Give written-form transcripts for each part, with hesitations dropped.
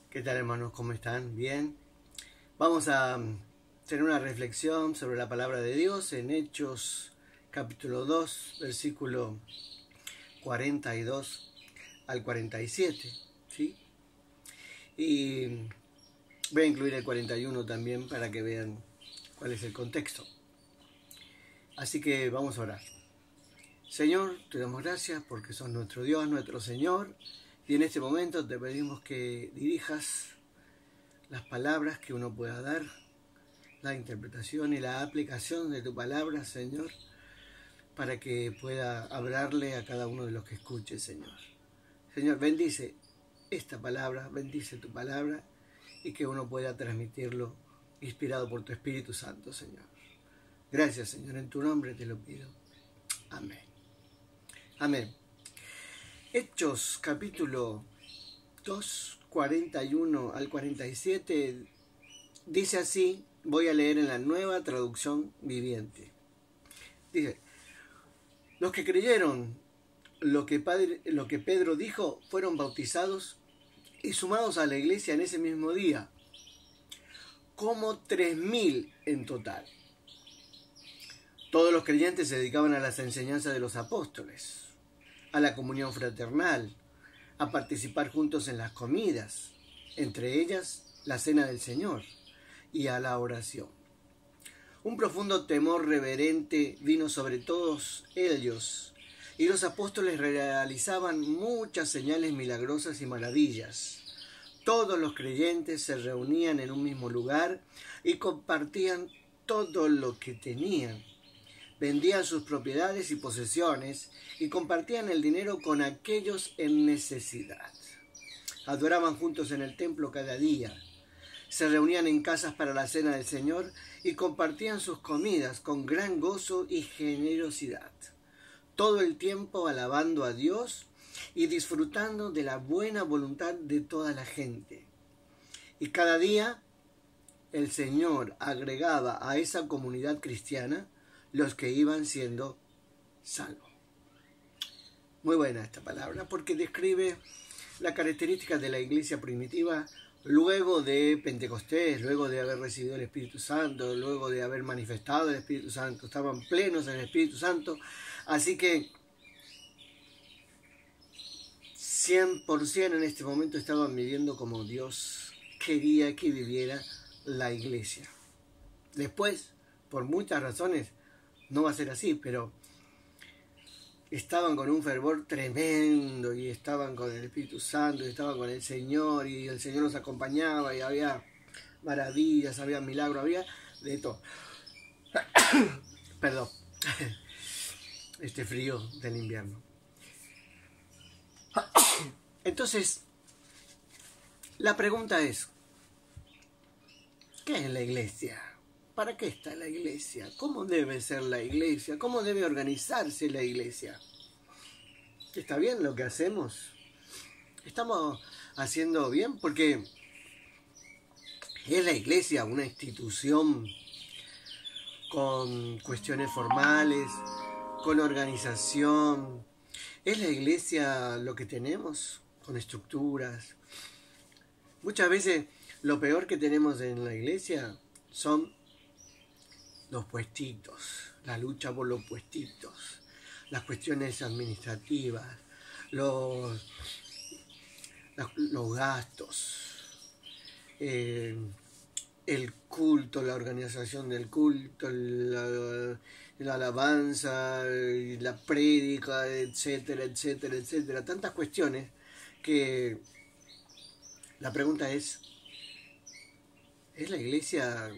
¿Qué tal, hermanos? ¿Cómo están? ¿Bien? Vamos a tener una reflexión sobre la palabra de Dios en Hechos capítulo 2, versículo 42 al 47, ¿sí? Y voy a incluir el 41 también para que vean cuál es el contexto. Así que vamos a orar. Señor, te damos gracias porque sos nuestro Dios, nuestro Señor, y en este momento te pedimos que dirijas las palabras que uno pueda dar, la interpretación y la aplicación de tu palabra, Señor, para que pueda hablarle a cada uno de los que escuche, Señor. Señor, bendice esta palabra, bendice tu palabra y que uno pueda transmitirlo inspirado por tu Espíritu Santo, Señor. Gracias, Señor, en tu nombre te lo pido. Amén. Amén. Hechos capítulo 2, 41 al 47, dice así, voy a leer en la Nueva Traducción Viviente. Dice, los que creyeron lo que Pedro dijo fueron bautizados y sumados a la iglesia en ese mismo día, como 3.000 en total. Todos los creyentes se dedicaban a las enseñanzas de los apóstoles, a la comunión fraternal, a participar juntos en las comidas, entre ellas la cena del Señor, y a la oración. Un profundo temor reverente vino sobre todos ellos, y los apóstoles realizaban muchas señales milagrosas y maravillas. Todos los creyentes se reunían en un mismo lugar y compartían todo lo que tenían. Vendían sus propiedades y posesiones y compartían el dinero con aquellos en necesidad. Adoraban juntos en el templo cada día. Se reunían en casas para la cena del Señor y compartían sus comidas con gran gozo y generosidad. Todo el tiempo alabando a Dios y disfrutando de la buena voluntad de toda la gente. Y cada día el Señor agregaba a esa comunidad cristiana los que iban siendo salvos. Muy buena esta palabra porque describe las características de la iglesia primitiva luego de Pentecostés, luego de haber recibido el Espíritu Santo, luego de haber manifestado el Espíritu Santo. Estaban plenos en el Espíritu Santo, así que 100% en este momento estaban viviendo como Dios quería que viviera la iglesia. Después, por muchas razones, no va a ser así, pero estaban con un fervor tremendo y estaban con el Espíritu Santo y estaban con el Señor y el Señor los acompañaba y había maravillas, había milagros, había de todo. Perdón, este frío del invierno. Entonces, la pregunta es, ¿qué es la iglesia? ¿Para qué está la iglesia? ¿Cómo debe ser la iglesia? ¿Cómo debe organizarse la iglesia? ¿Está bien lo que hacemos? ¿Estamos haciendo bien? Porque es la iglesia una institución con cuestiones formales, con organización. ¿Es la iglesia lo que tenemos? Con estructuras. Muchas veces lo peor que tenemos en la iglesia son los puestitos, la lucha por los puestitos, las cuestiones administrativas, los gastos, el culto, la organización del culto, la alabanza, la prédica, etcétera, etcétera, etcétera. Tantas cuestiones que la pregunta es la iglesia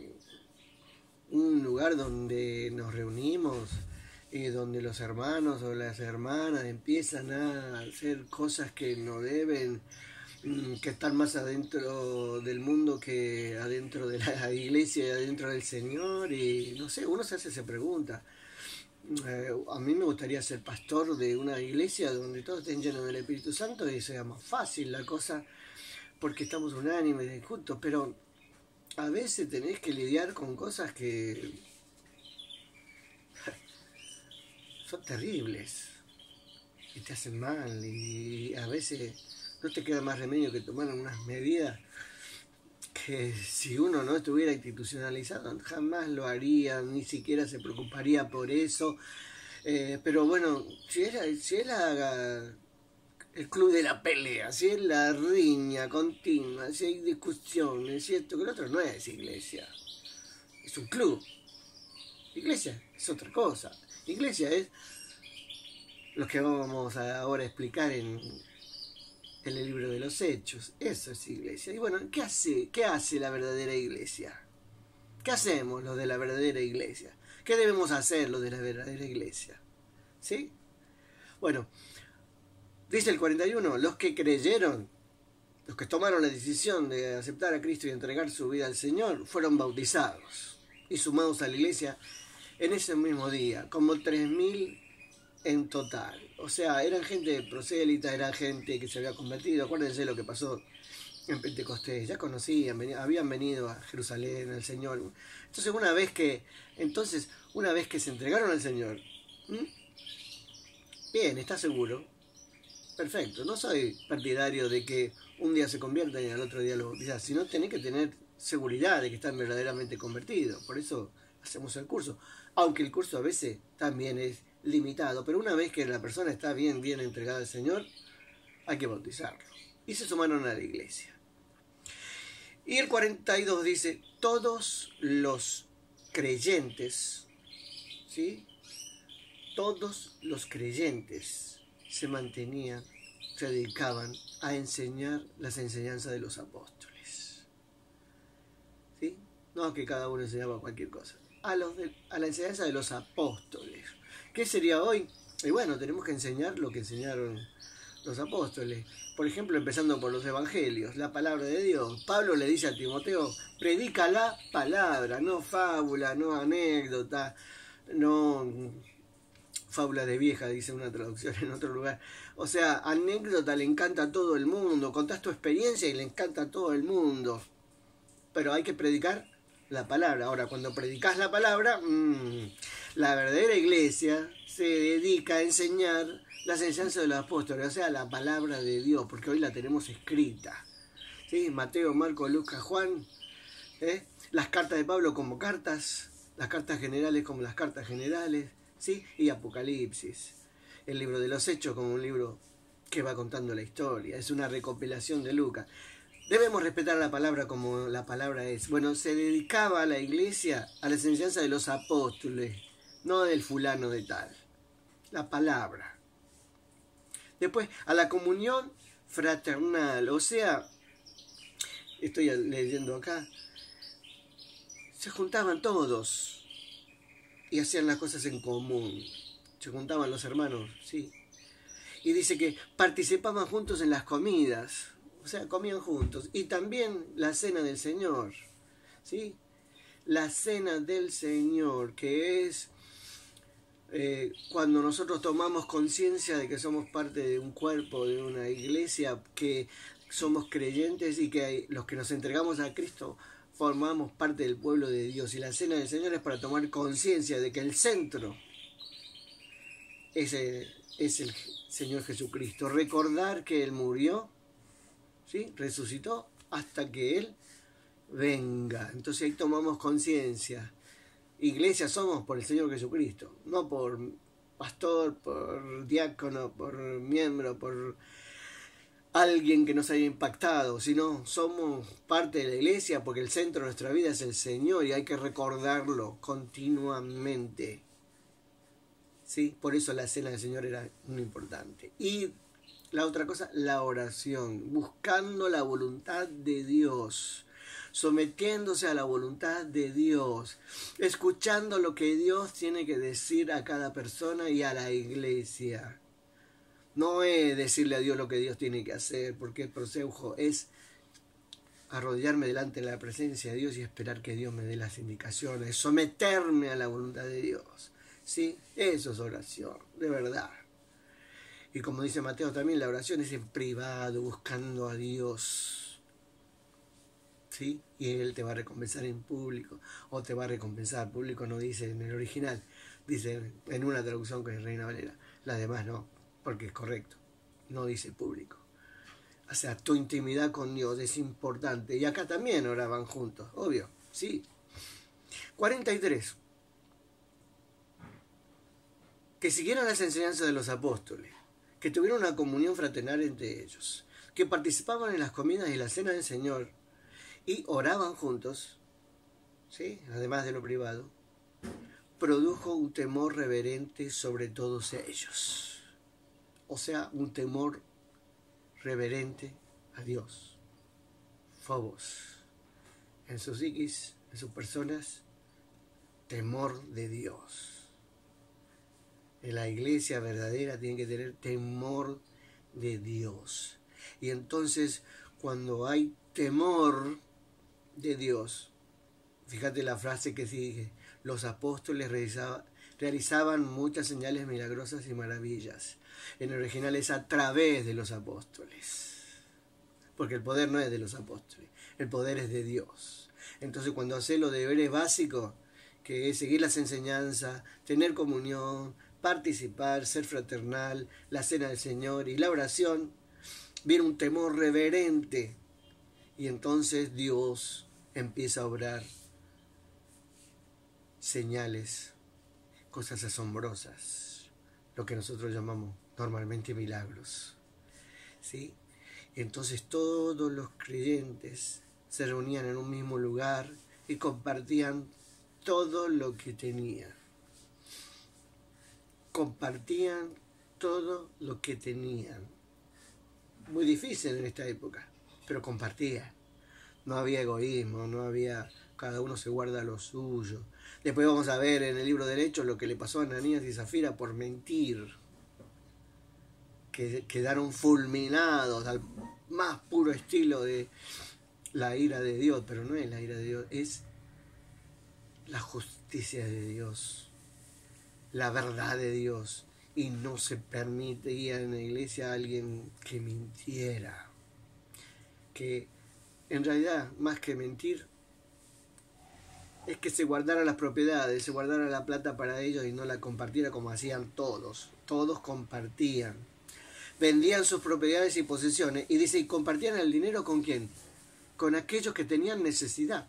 un lugar donde nos reunimos, donde los hermanos o las hermanas empiezan a hacer cosas que no deben, que están más adentro del mundo que adentro de la iglesia y adentro del Señor? Y no sé, uno se hace esa pregunta. A mí me gustaría ser pastor de una iglesia donde todos estén llenos del Espíritu Santo y sea más fácil la cosa porque estamos unánimes y juntos, pero a veces tenés que lidiar con cosas que son terribles y te hacen mal y a veces no te queda más remedio que tomar unas medidas que si uno no estuviera institucionalizado jamás lo haría, ni siquiera se preocuparía por eso. Pero bueno, si es el club de la pelea, si es la riña continua, si hay discusiones, si esto que lo otro, no es iglesia, es un club. Iglesia es otra cosa. Iglesia es lo que vamos ahora a explicar en el libro de los Hechos. Eso es iglesia. Y bueno, ¿qué hace la verdadera iglesia? ¿Qué hacemos los de la verdadera iglesia? ¿Qué debemos hacer los de la verdadera iglesia? ¿Sí? Bueno, dice el 41, los que creyeron, los que tomaron la decisión de aceptar a Cristo y entregar su vida al Señor, fueron bautizados y sumados a la iglesia en ese mismo día, como 3.000 en total. O sea, eran gente prosélita, eran gente que se había convertido. Acuérdense lo que pasó en Pentecostés, ya conocían, habían venido a Jerusalén, al Señor. Entonces una vez que se entregaron al Señor, bien, ¿estás seguro? Perfecto, no soy partidario de que un día se conviertan y al otro día lo bautizan, sino tenés que tener seguridad de que están verdaderamente convertidos. Por eso hacemos el curso, aunque el curso a veces también es limitado, pero una vez que la persona está bien entregada al Señor, hay que bautizarlo. Y se sumaron a la iglesia. Y el 42 dice, todos los creyentes, ¿sí? Todos los creyentes se mantenían, se dedicaban a enseñar las enseñanzas de los apóstoles. ¿Sí? No que cada uno enseñaba cualquier cosa. A la enseñanza de los apóstoles. ¿Qué sería hoy? Y bueno, tenemos que enseñar lo que enseñaron los apóstoles. Por ejemplo, empezando por los evangelios, la palabra de Dios. Pablo le dice a Timoteo, predica la palabra, no fábula, no anécdota, no fábula de vieja, dice una traducción en otro lugar. O sea, anécdota le encanta a todo el mundo, contás tu experiencia y le encanta a todo el mundo. Pero hay que predicar la palabra. Ahora, cuando predicas la palabra, la verdadera iglesia se dedica a enseñar las enseñanzas de los apóstoles, o sea, la palabra de Dios, porque hoy la tenemos escrita. ¿Sí? Mateo, Marcos, Lucas, Juan, las cartas de Pablo como cartas, las cartas generales como las cartas generales, ¿sí? Y Apocalipsis, el libro de los Hechos como un libro que va contando la historia, es una recopilación de Lucas. Debemos respetar la palabra como la palabra es. Bueno, se dedicaba a la iglesia a la enseñanza de los apóstoles, no del fulano de tal. La palabra. Después, a la comunión fraternal. O sea, estoy leyendo acá, se juntaban todos y hacían las cosas en común. Se juntaban los hermanos, sí. Y dice que participaban juntos en las comidas. O sea, comían juntos. Y también la cena del Señor. ¿Sí? La cena del Señor, que es cuando nosotros tomamos conciencia de que somos parte de un cuerpo, de una iglesia, que somos creyentes y que los que nos entregamos a Cristo formamos parte del pueblo de Dios. Y la cena del Señor es para tomar conciencia de que el centro es el Señor Jesucristo. Recordar que Él murió, ¿sí? Resucitó hasta que Él venga. Entonces ahí tomamos conciencia. Iglesia somos por el Señor Jesucristo, no por pastor, por diácono, por miembro, por alguien que nos haya impactado, sino somos parte de la iglesia porque el centro de nuestra vida es el Señor y hay que recordarlo continuamente. ¿Sí? Por eso la cena del Señor era muy importante. Y la otra cosa, la oración, buscando la voluntad de Dios, sometiéndose a la voluntad de Dios, escuchando lo que Dios tiene que decir a cada persona y a la iglesia. No es decirle a Dios lo que Dios tiene que hacer, porque el proseujo es arrodillarme delante de la presencia de Dios y esperar que Dios me dé las indicaciones, someterme a la voluntad de Dios. ¿Sí? Eso es oración, de verdad. Y como dice Mateo también, la oración es en privado, buscando a Dios. ¿Sí? Y Él te va a recompensar en público, o te va a recompensar. Público no dice en el original, dice en una traducción que es Reina Valera. La demás no, porque es correcto, no dice público. O sea, tu intimidad con Dios es importante. Y acá también oraban juntos, obvio, sí. 43. Que siguieran las enseñanzas de los apóstoles, que tuvieran una comunión fraternal entre ellos, que participaban en las comidas y las cenas del Señor y oraban juntos, ¿sí? Además de lo privado, produjo un temor reverente sobre todos ellos. O sea, un temor reverente a Dios. Phobos. En sus psiquis, en sus personas, temor de Dios. En la iglesia verdadera tiene que tener temor de Dios. Y entonces, cuando hay temor de Dios, fíjate la frase que sigue, los apóstoles realizaban muchas señales milagrosas y maravillas. En el original es a través de los apóstoles. Porque el poder no es de los apóstoles, el poder es de Dios. Entonces cuando haces los deberes básicos, que es seguir las enseñanzas, tener comunión, participar, ser fraternal, la cena del Señor y la oración, viene un temor reverente. Y entonces Dios empieza a obrar señales, cosas asombrosas, lo que nosotros llamamos normalmente milagros, ¿sí? Entonces todos los creyentes se reunían en un mismo lugar y compartían todo lo que tenían. Compartían todo lo que tenían. Muy difícil en esta época, pero compartían. No había egoísmo, no había cada uno se guarda lo suyo. Después vamos a ver en el libro de Hechos lo que le pasó a Ananías y Zafira por mentir. Que quedaron fulminados al más puro estilo de la ira de Dios. Pero no es la ira de Dios, es la justicia de Dios, la verdad de Dios. Y no se permitía en la iglesia a alguien que mintiera. Que en realidad, más que mentir, es que se guardara las propiedades, se guardara la plata para ellos y no la compartiera como hacían todos. Todos compartían. Vendían sus propiedades y posesiones. Y dice, ¿y compartían el dinero con quién? Con aquellos que tenían necesidad.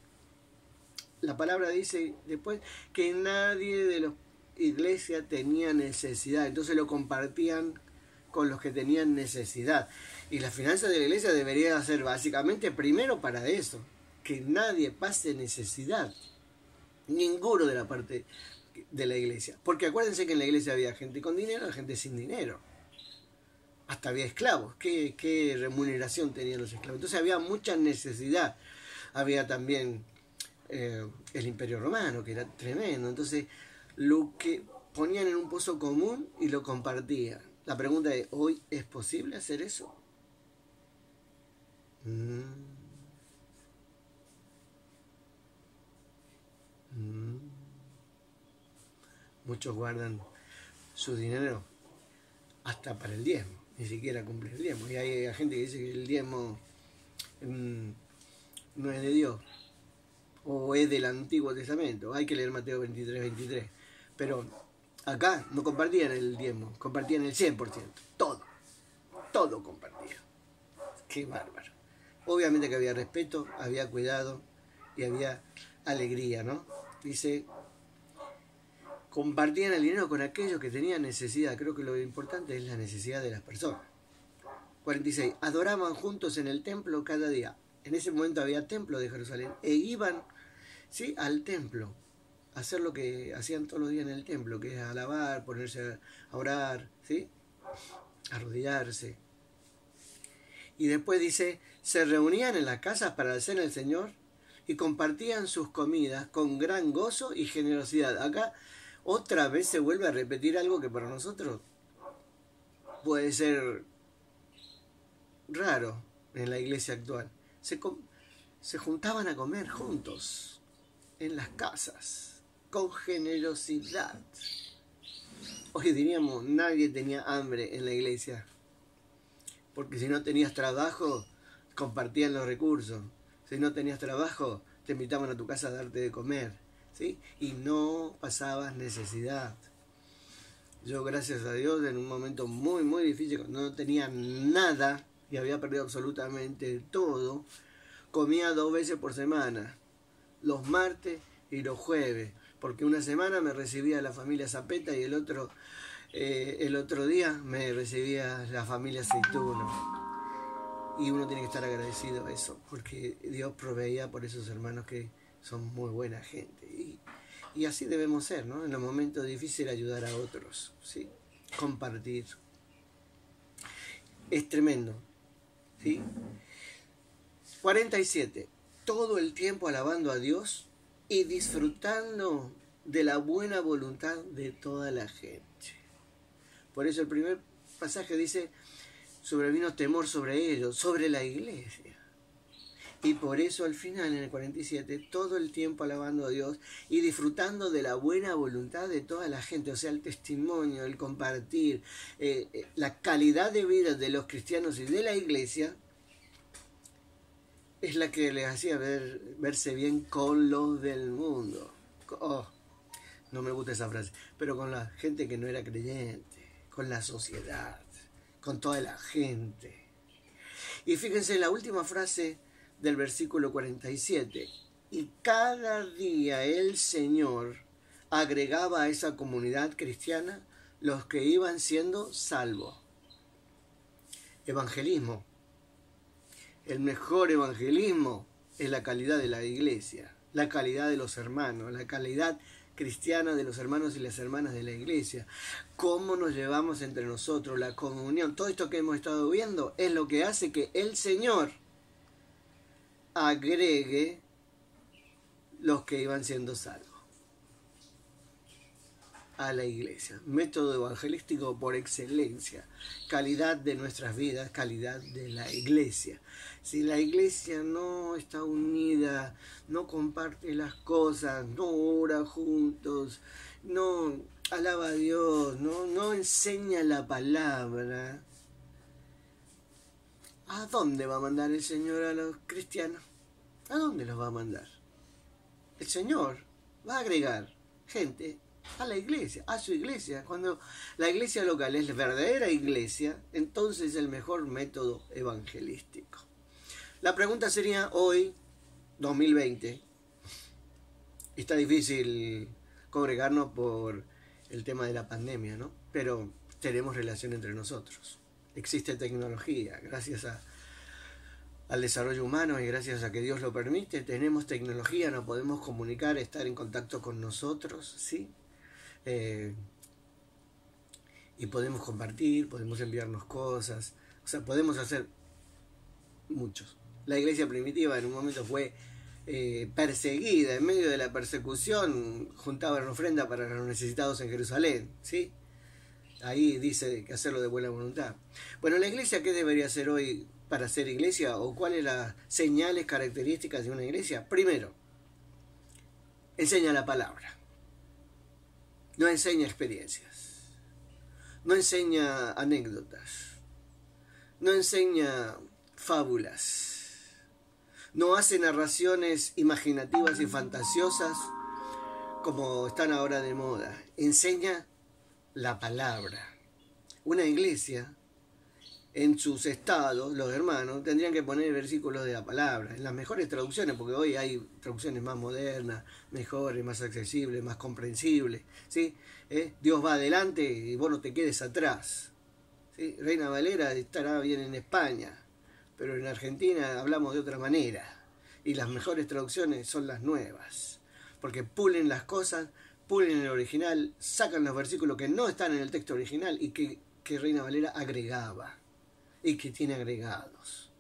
La palabra dice después que nadie de la iglesia tenía necesidad. Entonces lo compartían con los que tenían necesidad. Y la finanza de la iglesia debería ser básicamente primero para eso. Que nadie pase necesidad. Ninguno de la parte de la iglesia. Porque acuérdense que en la iglesia había gente con dinero y gente sin dinero. Hasta había esclavos. ¿Qué remuneración tenían los esclavos? Entonces había mucha necesidad. Había también el Imperio Romano, que era tremendo. Entonces lo que ponían en un pozo común y lo compartían. La pregunta es, ¿hoy es posible hacer eso? Muchos guardan su dinero hasta para el diezmo, ni siquiera cumplen el diezmo. Y hay gente que dice que el diezmo no es de Dios, o es del Antiguo Testamento. Hay que leer Mateo 23. Pero acá no compartían el diezmo, compartían el 100%, todo compartían. Qué bárbaro. Obviamente que había respeto, había cuidado y había alegría, ¿no? Dice, compartían el dinero con aquellos que tenían necesidad. Creo que lo importante es la necesidad de las personas. 46. Adoraban juntos en el templo cada día. En ese momento había templo de Jerusalén. E iban, ¿sí?, al templo a hacer lo que hacían todos los días en el templo, que es alabar, ponerse a orar, ¿sí?, arrodillarse. Y después dice, se reunían en las casas para la cena del Señor y compartían sus comidas con gran gozo y generosidad. Acá otra vez se vuelve a repetir algo que para nosotros puede ser raro en la iglesia actual. Se juntaban a comer juntos en las casas con generosidad. Hoy diríamos, nadie tenía hambre en la iglesia, porque si no tenías trabajo, compartían los recursos. Si no tenías trabajo, te invitaban a tu casa a darte de comer, ¿sí? Y no pasabas necesidad. Yo, gracias a Dios, en un momento muy, muy difícil, cuando no tenía nada, y había perdido absolutamente todo, comía 2 veces por semana, los martes y los jueves, porque una semana me recibía la familia Zapeta y el otro día me recibía la familia Aceituno. Y uno tiene que estar agradecido a eso, porque Dios proveía por esos hermanos que son muy buena gente. Y así debemos ser, ¿no? En los momentos difíciles ayudar a otros, ¿sí? Compartir. Es tremendo, ¿sí? 47. Todo el tiempo alabando a Dios y disfrutando de la buena voluntad de toda la gente. Por eso el primer pasaje dice, sobrevino temor sobre ellos, sobre la iglesia. Y por eso al final, en el 47, todo el tiempo alabando a Dios y disfrutando de la buena voluntad de toda la gente, o sea, el testimonio, el compartir, la calidad de vida de los cristianos y de la iglesia, es la que les hacía verse bien con los del mundo. Oh, no me gusta esa frase, pero con la gente que no era creyente, con la sociedad, con toda la gente. Y fíjense la última frase del versículo 47. Y cada día el Señor agregaba a esa comunidad cristiana los que iban siendo salvos. Evangelismo. El mejor evangelismo es la calidad de la iglesia, la calidad de los hermanos, la calidad cristiana de los hermanos y las hermanas de la iglesia. Cómo nos llevamos entre nosotros, la comunión, todo esto que hemos estado viendo es lo que hace que el Señor agregue los que iban siendo salvos a la iglesia. Método evangelístico por excelencia. Calidad de nuestras vidas, calidad de la iglesia. Si la iglesia no está unida, no comparte las cosas, no ora juntos, no alaba a Dios, no enseña la palabra, ¿a dónde va a mandar el Señor a los cristianos? ¿A dónde los va a mandar? El Señor va a agregar gente a la iglesia, a su iglesia. Cuando la iglesia local es la verdadera iglesia, entonces es el mejor método evangelístico. La pregunta sería hoy, 2020, está difícil congregarnos por el tema de la pandemia, ¿no? Pero tenemos relación entre nosotros. Existe tecnología, gracias al desarrollo humano y gracias a que Dios lo permite, tenemos tecnología, nos podemos comunicar, estar en contacto con nosotros, ¿sí? Y podemos compartir, podemos enviarnos cosas, o sea, podemos hacer muchos. La iglesia primitiva en un momento fue perseguida, en medio de la persecución juntaban ofrenda para los necesitados en Jerusalén, ¿sí? Ahí dice que hacerlo de buena voluntad. Bueno, la iglesia, ¿qué debería hacer hoy para ser iglesia? ¿O cuáles las señales, características de una iglesia? Primero, enseña la palabra. No enseña experiencias. No enseña anécdotas. No enseña fábulas. No hace narraciones imaginativas y fantasiosas como están ahora de moda. Enseña la palabra. Una iglesia, en sus estados, los hermanos tendrían que poner versículos de la palabra, en las mejores traducciones, porque hoy hay traducciones más modernas, mejores, más accesibles, más comprensibles, ¿sí? Dios va adelante y vos no te quedes atrás, ¿sí? Reina Valera estará bien en España, pero en Argentina hablamos de otra manera, y las mejores traducciones son las nuevas, porque pulen las cosas, pulen el original, sacan los versículos que no están en el texto original y que Reina Valera agregaba y que tiene agregados.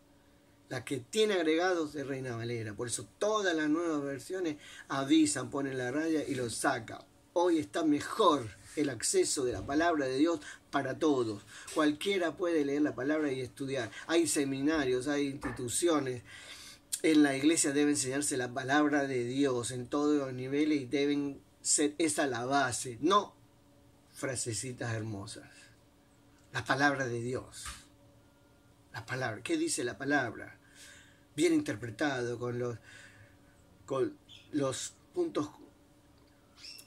La que tiene agregados es Reina Valera. Por eso todas las nuevas versiones avisan, ponen la raya y lo sacan. Hoy está mejor el acceso de la palabra de Dios para todos. Cualquiera puede leer la palabra y estudiar. Hay seminarios, hay instituciones. En la iglesia debe enseñarse la palabra de Dios en todos los niveles y deben ser esa la base, no frasecitas hermosas. La palabra de Dios. La palabra. ¿Qué dice la palabra? Bien interpretado, con los puntos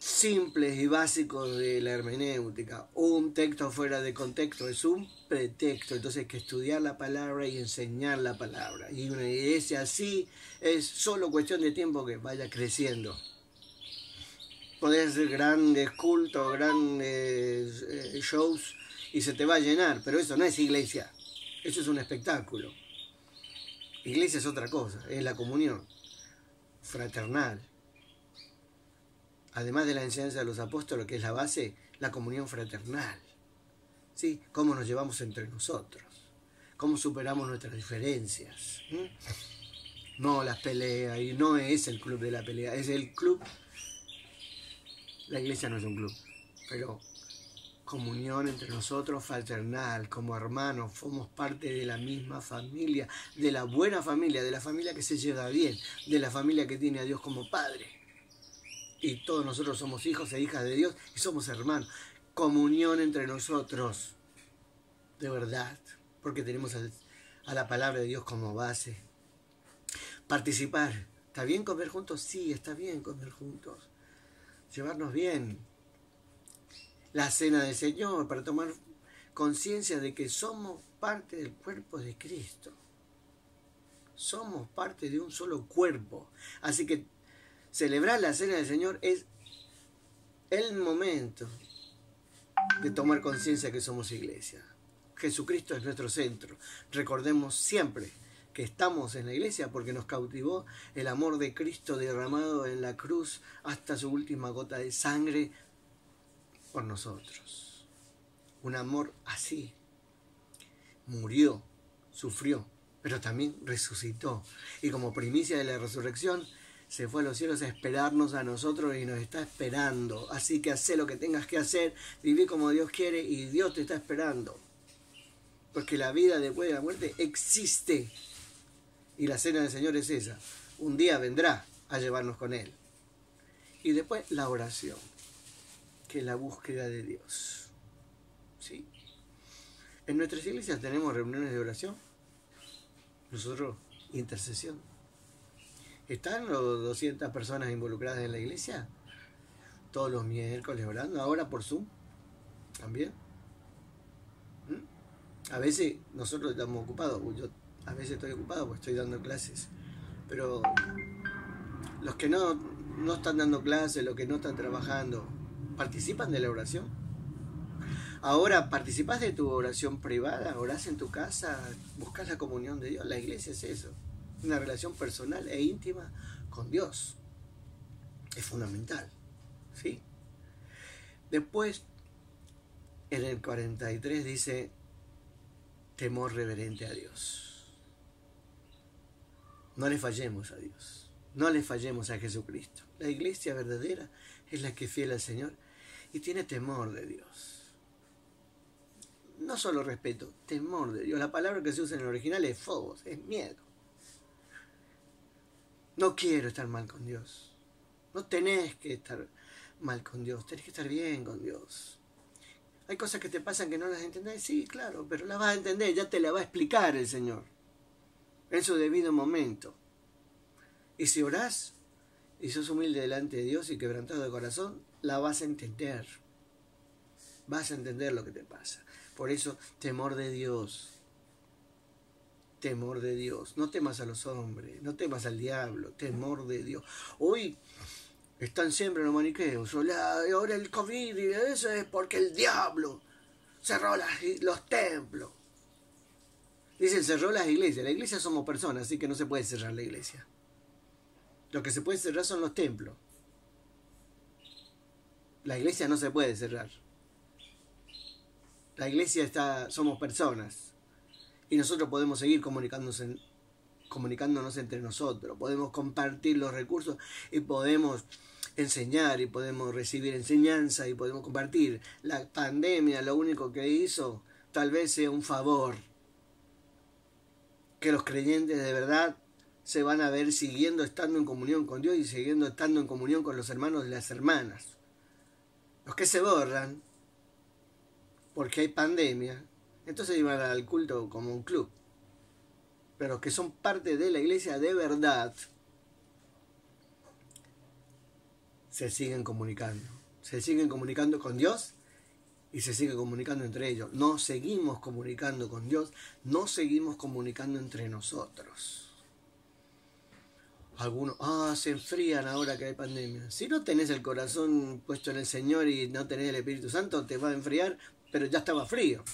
simples y básicos de la hermenéutica. Un texto fuera de contexto es un pretexto, entonces hay que estudiar la palabra y enseñar la palabra. Y una iglesia así es solo cuestión de tiempo que vaya creciendo. Podés hacer grandes cultos, grandes shows y se te va a llenar, pero eso no es iglesia, eso es un espectáculo. Iglesia es otra cosa, es la comunión fraternal. Además de la enseñanza de los apóstoles, que es la base, la comunión fraternal. ¿Sí? Cómo nos llevamos entre nosotros, cómo superamos nuestras diferencias. No las peleas, y no es el club de la pelea, es el club. La iglesia no es un club, pero comunión entre nosotros fraternal, como hermanos, somos parte de la misma familia, de la buena familia, de la familia que se lleva bien, de la familia que tiene a Dios como Padre. Y todos nosotros somos hijos e hijas de Dios y somos hermanos. Comunión entre nosotros, de verdad, porque tenemos a la palabra de Dios como base. Participar. ¿Está bien comer juntos? Sí, está bien comer juntos. Llevarnos bien. La cena del Señor, para tomar conciencia de que somos parte del cuerpo de Cristo. Somos parte de un solo cuerpo. Así que celebrar la cena del Señor es el momento de tomar conciencia que somos iglesia. Jesucristo es nuestro centro. Recordemos siempre que estamos en la iglesia porque nos cautivó el amor de Cristo derramado en la cruz hasta su última gota de sangre por nosotros. Un amor así. Murió, sufrió, pero también resucitó. Y como primicia de la resurrección, se fue a los cielos a esperarnos a nosotros y nos está esperando. Así que haz lo que tengas que hacer, viví como Dios quiere y Dios te está esperando. Porque la vida después de la muerte existe. Y la cena del Señor es esa. Un día vendrá a llevarnos con Él. Y después la oración, que es la búsqueda de Dios. ¿Sí? En nuestras iglesias tenemos reuniones de oración. Nosotros, intercesión. ¿Están los 200 personas involucradas en la iglesia? Todos los miércoles orando, ahora por Zoom también. A veces nosotros estamos ocupados, yo a veces estoy ocupado porque estoy dando clases, pero los que no están dando clases, los que no están trabajando, ¿participan de la oración? Ahora, ¿participás de tu oración privada? ¿Orás en tu casa? ¿Buscas la comunión de Dios? La iglesia es eso. Una relación personal e íntima con Dios. Es fundamental. ¿Sí? Después, en el 43 dice, temor reverente a Dios. No le fallemos a Dios. No le fallemos a Jesucristo. La iglesia verdadera es la que es fiel al Señor y tiene temor de Dios. No solo respeto, temor de Dios. La palabra que se usa en el original es phobos, es miedo. No quiero estar mal con Dios. No tenés que estar mal con Dios, tenés que estar bien con Dios. Hay cosas que te pasan que no las entendés, sí, claro, pero las vas a entender, ya te la va a explicar el Señor en su debido momento. Y si orás y sos humilde delante de Dios y quebrantado de corazón, la vas a entender. Vas a entender lo que te pasa. Por eso, temor de Dios. Temor de Dios. No temas a los hombres, no temas al diablo, temor de Dios. Hoy están siempre los maniqueos. Ahora el COVID y eso es porque el diablo cerró los templos. Dicen cerró las iglesias. La iglesia somos personas, así que no se puede cerrar la iglesia. Lo que se puede cerrar son los templos. La iglesia no se puede cerrar. La iglesia somos personas. Y nosotros podemos seguir comunicándonos entre nosotros. Podemos compartir los recursos y podemos enseñar y podemos recibir enseñanza y podemos compartir. La pandemia lo único que hizo tal vez sea un favor. Que los creyentes de verdad se van a ver siguiendo estando en comunión con Dios y siguiendo estando en comunión con los hermanos y las hermanas. Los que se borran porque hay pandemia, entonces iban al culto como un club. Pero los que son parte de la iglesia de verdad se siguen comunicando. Se siguen comunicando con Dios y se siguen comunicando entre ellos. Nos seguimos comunicando con Dios, nos seguimos comunicando entre nosotros. Algunos, se enfrían ahora que hay pandemia. Si no tenés el corazón puesto en el Señor y no tenés el Espíritu Santo, te va a enfriar, pero ya estaba frío.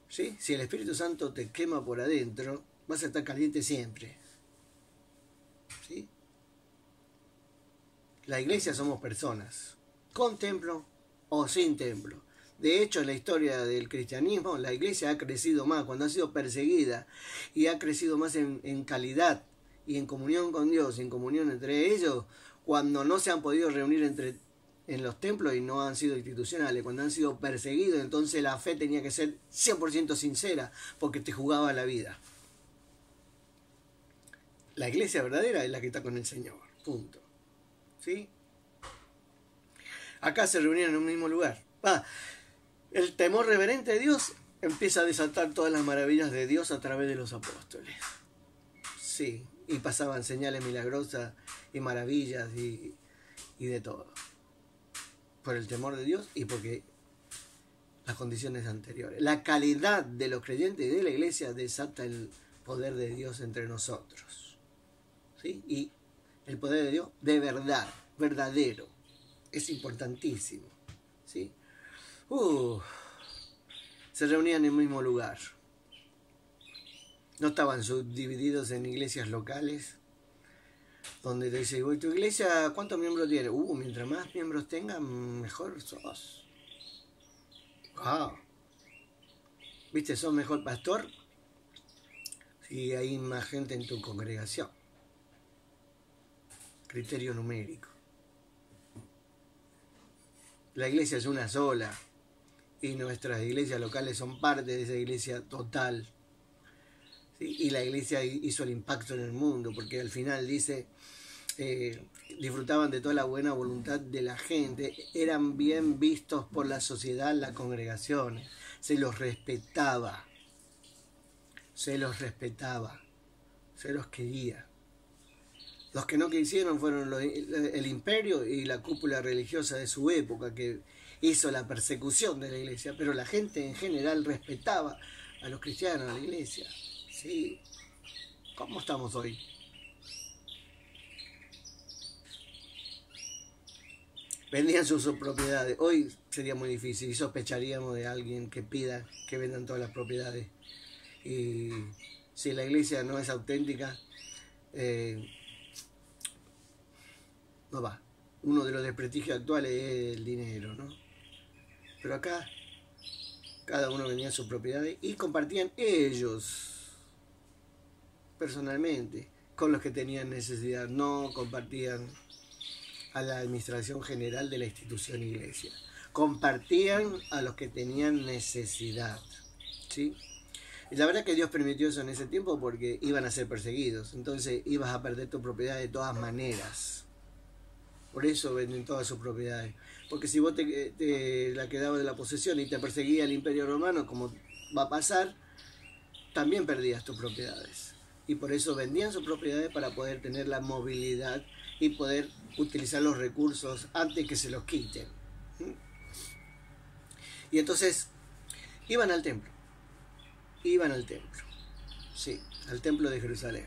¿Sí? Si el Espíritu Santo te quema por adentro, vas a estar caliente siempre. ¿Sí? La iglesia somos personas, con templo o sin templo. De hecho, en la historia del cristianismo, la iglesia ha crecido más cuando ha sido perseguida y ha crecido más en calidad y en comunión con Dios, y en comunión entre ellos, cuando no se han podido reunir en los templos y no han sido institucionales, cuando han sido perseguidos, entonces la fe tenía que ser 100% sincera, porque te jugaba la vida. La iglesia verdadera es la que está con el Señor, punto. ¿Sí? Acá se reunían en un mismo lugar. El temor reverente de Dios empieza a desatar todas las maravillas de Dios a través de los apóstoles. Sí, y pasaban señales milagrosas y maravillas y de todo. Por el temor de Dios y porque las condiciones anteriores. La calidad de los creyentes y de la iglesia desata el poder de Dios entre nosotros. ¿Sí? Y el poder de Dios de verdad, verdadero. Es importantísimo. ¿Sí? Se reunían en el mismo lugar. No estaban subdivididos en iglesias locales, donde te dice, ¿tu iglesia cuántos miembros tiene? Mientras más miembros tengan, mejor sos. Wow. ¿Viste? ¿Sos mejor pastor? Si hay más gente en tu congregación. Criterio numérico. La iglesia es una sola y nuestras iglesias locales son parte de esa iglesia total. ¿Sí? Y la iglesia hizo el impacto en el mundo, porque al final dice, disfrutaban de toda la buena voluntad de la gente, eran bien vistos por la sociedad, la congregación, se los respetaba, se los quería. Los que no quisieron fueron el imperio y la cúpula religiosa de su época, que hizo la persecución de la iglesia, pero la gente en general respetaba a los cristianos, a la iglesia. Sí. ¿Cómo estamos hoy? Vendían sus propiedades. Hoy sería muy difícil y sospecharíamos de alguien que pida que vendan todas las propiedades. Y si la iglesia no es auténtica, no va. Uno de los desprestigios actuales es el dinero, ¿no? Pero acá cada uno vendía sus propiedades y compartían ellos personalmente con los que tenían necesidad, no compartían a la administración general de la institución iglesia, compartían a los que tenían necesidad, ¿sí? Y la verdad que Dios permitió eso en ese tiempo porque iban a ser perseguidos, entonces ibas a perder tu propiedad de todas maneras. Por eso venden todas sus propiedades, porque si vos te la quedabas de la posesión y te perseguía el Imperio Romano, como va a pasar, también perdías tus propiedades. Y por eso vendían sus propiedades para poder tener la movilidad y poder utilizar los recursos antes que se los quiten. Y entonces iban al templo, sí, al templo de Jerusalén.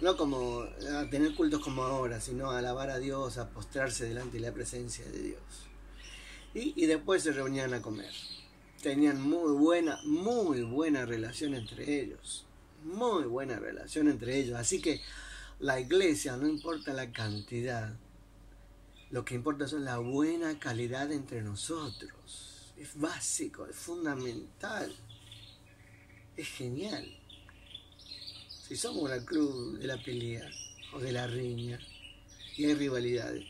No como a tener cultos como ahora, sino a alabar a Dios, a postrarse delante de la presencia de Dios. Y después se reunían a comer. Tenían muy buena relación entre ellos. Muy buena relación entre ellos. Así que la iglesia, no importa la cantidad, lo que importa son la buena calidad entre nosotros. Es básico, es fundamental. Es genial. Si somos el club de la pelea o de la riña y hay rivalidades,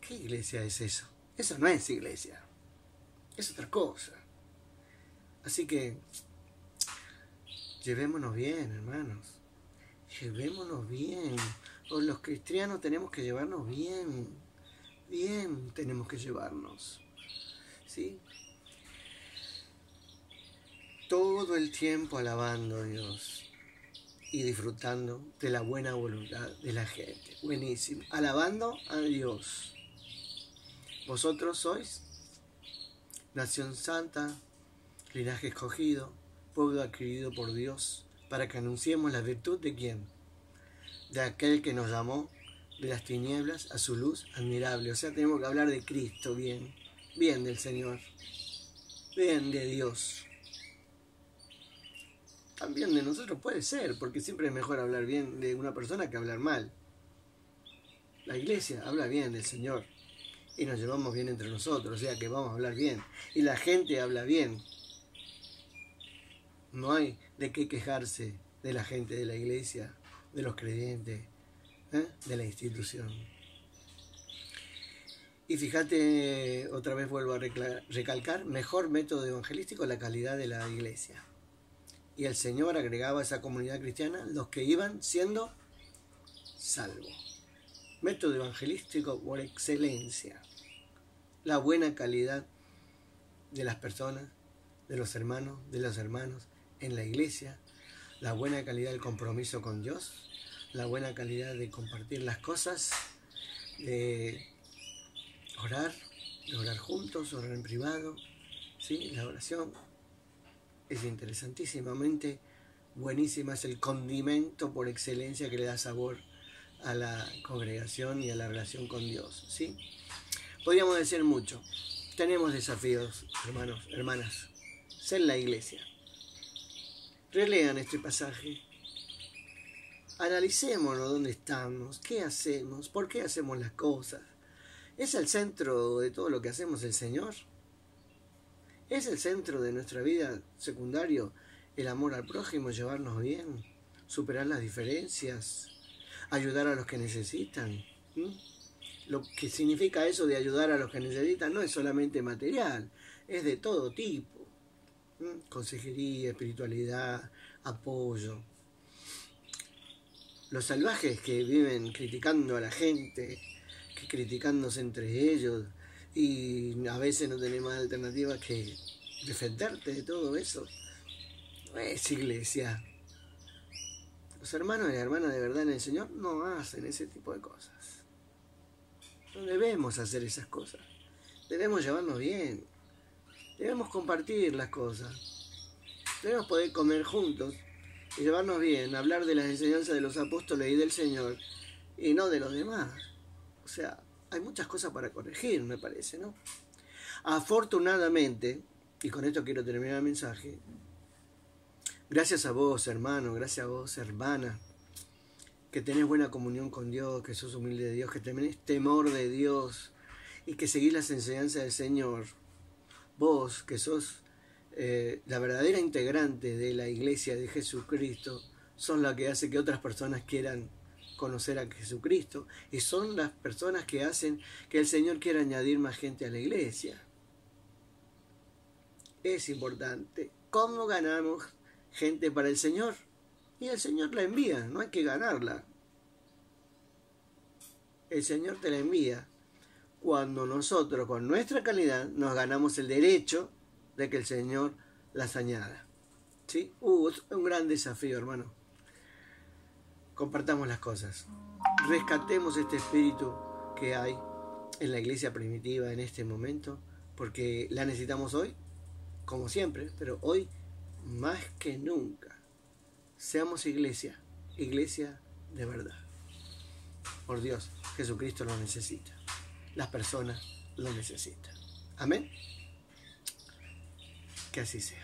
¿qué iglesia es eso? Eso no es iglesia, es otra cosa. Así que llevémonos bien, hermanos, llevémonos bien. Los cristianos tenemos que llevarnos bien, tenemos que llevarnos, ¿sí? Todo el tiempo alabando a Dios y disfrutando de la buena voluntad de la gente. Buenísimo. Alabando a Dios. Vosotros sois nación santa, linaje escogido, pueblo adquirido por Dios, para que anunciemos la virtud de ¿quién? De aquel que nos llamó de las tinieblas a su luz admirable. O sea, tenemos que hablar de Cristo bien, bien del Señor, bien de Dios. También de nosotros puede ser, porque siempre es mejor hablar bien de una persona que hablar mal. La iglesia habla bien del Señor y nos llevamos bien entre nosotros, o sea que vamos a hablar bien. Y la gente habla bien. No hay de qué quejarse de la gente de la iglesia, de los creyentes, de la institución. Y fíjate, otra vez vuelvo a recalcar, mejor método evangelístico, la calidad de la iglesia. Y el Señor agregaba a esa comunidad cristiana los que iban siendo salvos. Método evangelístico por excelencia. La buena calidad de las personas, de los hermanos en la iglesia. La buena calidad del compromiso con Dios. La buena calidad de compartir las cosas. De orar juntos, orar en privado. ¿Sí? La oración es interesantísimamente buenísima, es el condimento por excelencia que le da sabor a la congregación y a la relación con Dios, ¿sí? Podríamos decir mucho. Tenemos desafíos, hermanos, hermanas. Ser la iglesia. Relean este pasaje. Analicémonos dónde estamos, qué hacemos, por qué hacemos las cosas. ¿Es el centro de todo lo que hacemos el Señor? ¿Es el centro de nuestra vida secundario el amor al prójimo, llevarnos bien, superar las diferencias, ayudar a los que necesitan? Lo que significa eso de ayudar a los que necesitan no es solamente material, es de todo tipo. Consejería, espiritualidad, apoyo. Los salvajes que viven criticando a la gente, que criticándose entre ellos, y a veces no tenés más alternativa que defenderte de todo eso. No es iglesia. Los hermanos y las hermanas de verdad en el Señor no hacen ese tipo de cosas. No debemos hacer esas cosas. Debemos llevarnos bien. Debemos compartir las cosas. Debemos poder comer juntos y llevarnos bien, hablar de las enseñanzas de los apóstoles y del Señor y no de los demás. O sea, hay muchas cosas para corregir, me parece, ¿no? Afortunadamente, y con esto quiero terminar el mensaje, gracias a vos, hermano, gracias a vos, hermana, que tenés buena comunión con Dios, que sos humilde de Dios, que tenés temor de Dios y que seguís las enseñanzas del Señor. Vos, que sos la verdadera integrante de la iglesia de Jesucristo, son la que hace que otras personas quieran conocer a Jesucristo y son las personas que hacen que el Señor quiera añadir más gente a la iglesia. Es importante. ¿Cómo ganamos gente para el Señor? Y el Señor la envía, no hay que ganarla. El Señor te la envía cuando nosotros con nuestra calidad nos ganamos el derecho de que el Señor las añada. ¿Sí? Es un gran desafío, hermano. Compartamos las cosas. Rescatemos este espíritu que hay en la iglesia primitiva en este momento, porque la necesitamos hoy, como siempre, pero hoy más que nunca. Seamos iglesia, iglesia de verdad. Por Dios, Jesucristo lo necesita. Las personas lo necesitan. Amén. Que así sea.